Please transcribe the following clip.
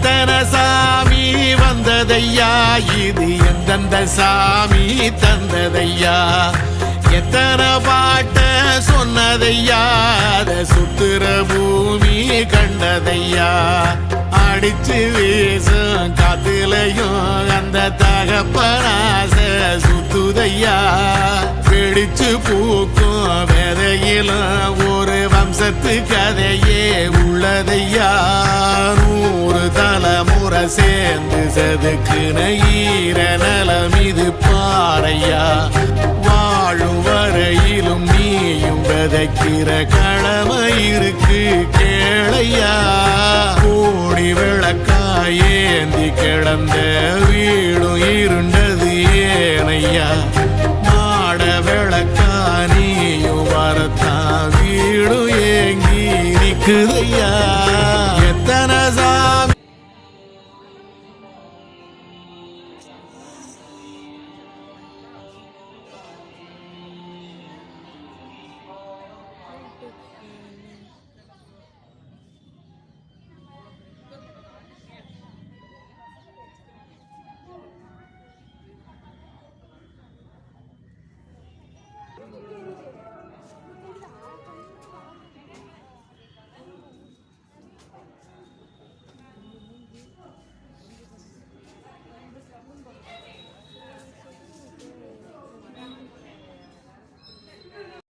எத்தனை சாமி வந்ததையா, இது எந்தெந்த சாமி தந்ததையா, எத்தனை பாட்ட சொன்னதையா, அத சுத்துற பூமி கண்டதையா, அடிச்சு வீசும் காத்துலையும் அந்த தகப்பனாச சுத்துதையா, வெடிச்சு பூக்கும் விதையிலும் ஒரு வம்சத்து கதையே உள்ளதையா, 100 தலைமுறை சேர்ந்து செதுக்குன ஈர நலம் இது பாறையா, வாழும் வரையிலும் நீயும் விதைக்கிற கடமை இருக்கு கேளையா, கோடி விளக்காயேந்தி கிடந்த